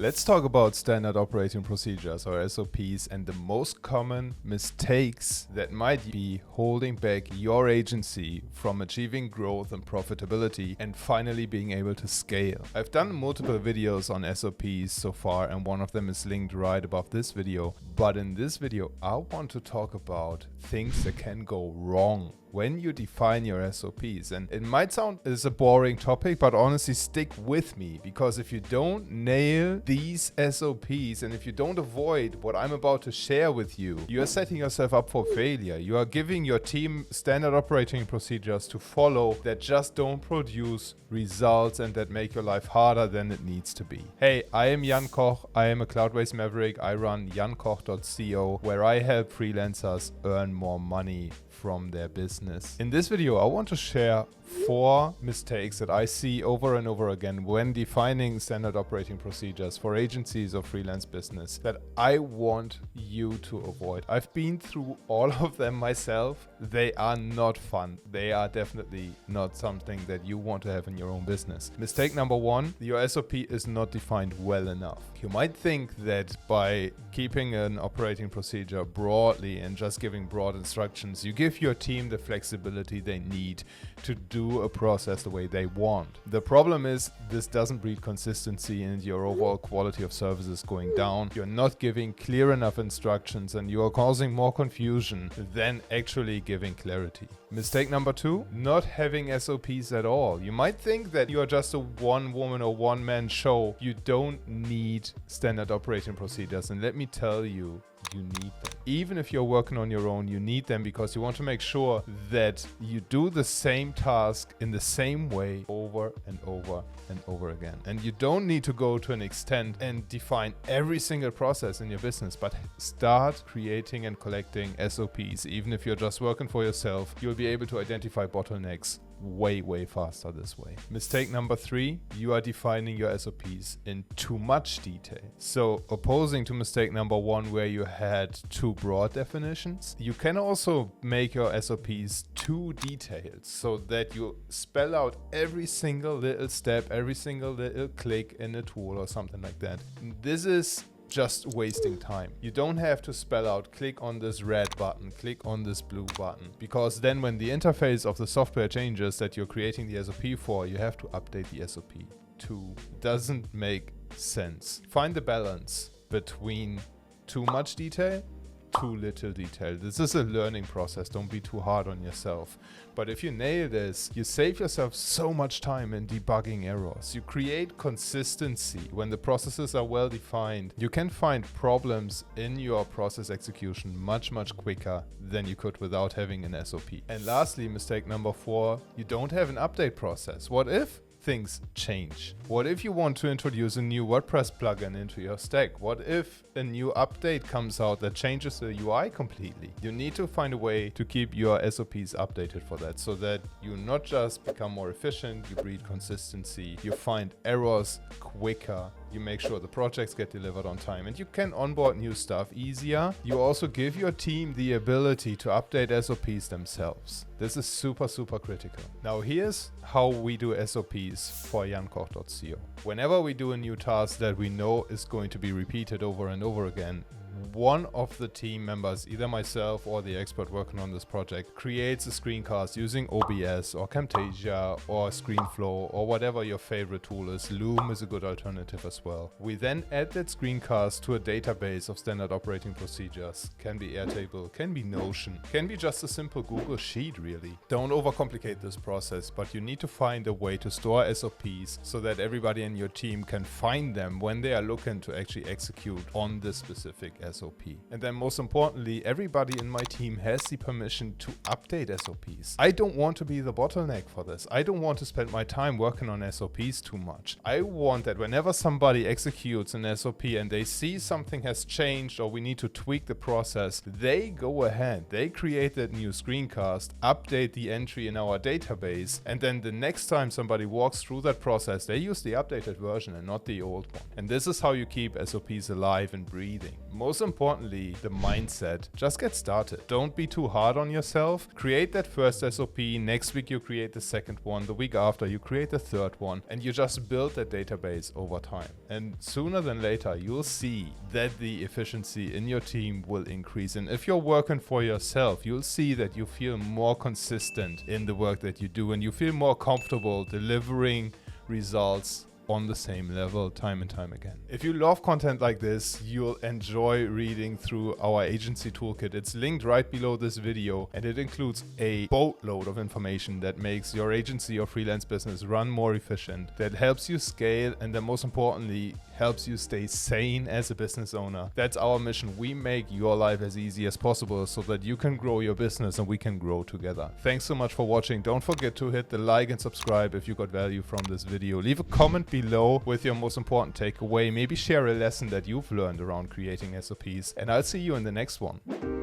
Let's talk about standard operating procedures or SOPs and the most common mistakes that might be holding back your agency from achieving growth and profitability and finally being able to scale. I've done multiple videos on SOPs so far, and one of them is linked right above this video. But in this video, I want to talk about things that can go wrong when you define your SOPs. And it might sound as a boring topic, but honestly stick with me, because if you don't nail these SOPs and if you don't avoid what I'm about to share with you, you are setting yourself up for failure. You are giving your team standard operating procedures to follow that just don't produce results and that make your life harder than it needs to be. Hey, I am Jan Koch. I am a cloud-based maverick. I run jankoch.co, where I help freelancers earn more money from their business. In this video, I want to share 4 mistakes that I see over and over again when defining standard operating procedures for agencies or freelance business that I want you to avoid. I've been through all of them myself. They are not fun. They are definitely not something that you want to have in your own business. Mistake number 1, your SOP is not defined well enough. You might think that by keeping an operating procedure broadly and just giving broad instructions, you give your team the flexibility they need to do a process the way they want. The problem is this doesn't breed consistency and your overall quality of service is going down. You're not giving clear enough instructions and you are causing more confusion than actually giving clarity. Mistake number 2, not having SOPs at all. You might think that you are just a one-woman or one-man show. You don't need standard operating procedures, and let me tell you, you need them. Even if you're working on your own, you need them because you want to make sure that you do the same task in the same way over and over and over again. And you don't need to go to an extent and define every single process in your business, but start creating and collecting SOPs. Even if you're just working for yourself, you'll be able to identify bottlenecks way faster this way. Mistake number 3, you are defining your SOPs in too much detail. So opposing to mistake number 1, where you had too broad definitions, you can also make your SOPs too detailed so that you spell out every single little step, every single little click in a tool or something like that. This is just wasting time. You don't have to spell out click on this red button, click on this blue button, because then when the interface of the software changes that you're creating the SOP for, you have to update the SOP too. Doesn't make sense. Find the balance between too much detail, too little detail. This is a learning process. Don't be too hard on yourself. But if you nail this, you save yourself so much time in debugging errors. You create consistency. When the processes are well defined, you can find problems in your process execution much quicker than you could without having an SOP. And lastly, mistake number 4, you don't have an update process. What if things change? What if you want to introduce a new WordPress plugin into your stack? What if a new update comes out that changes the UI completely? You need to find a way to keep your SOPs updated for that, so that you not just become more efficient, you breed consistency, you find errors quicker, you make sure the projects get delivered on time, and you can onboard new stuff easier. You also give your team the ability to update SOPs themselves. This is super critical. Now here's how we do SOPs for jankoch.co. Whenever we do a new task that we know is going to be repeated over and over again, one of the team members, either myself or the expert working on this project, creates a screencast using OBS or Camtasia or ScreenFlow or whatever your favorite tool is. Loom is a good alternative as well. We then add that screencast to a database of standard operating procedures. Can be Airtable, can be Notion, can be just a simple Google Sheet really. Don't overcomplicate this process, but you need to find a way to store SOPs so that everybody in your team can find them when they are looking to actually execute on this specific SOP. And then most importantly, everybody in my team has the permission to update SOPs. I don't want to be the bottleneck for this. I don't want to spend my time working on SOPs too much. I want that whenever somebody executes an SOP and they see something has changed or we need to tweak the process, they go ahead, they create that new screencast, update the entry in our database, and then the next time somebody walks through that process, they use the updated version and not the old one. And this is how you keep SOPs alive and breathing. most importantly, the mindset. Just get started. Don't be too hard on yourself. Create that first SOP. Next week you create the second one. The week after you create the third one, and you just build that database over time. And sooner than later, you'll see that the efficiency in your team will increase. And if you're working for yourself, you'll see that you feel more consistent in the work that you do, and you feel more comfortable delivering results on the same level time and time again. If you love content like this, you'll enjoy reading through our agency toolkit. It's linked right below this video, and it includes a boatload of information that makes your agency or freelance business run more efficient, that helps you scale, and that most importantly helps you stay sane as a business owner. That's our mission. We make your life as easy as possible so that you can grow your business and we can grow together. Thanks so much for watching. Don't forget to hit the like and subscribe if you got value from this video. Leave a comment below with your most important takeaway. Maybe share a lesson that you've learned around creating SOPs, and I'll see you in the next one.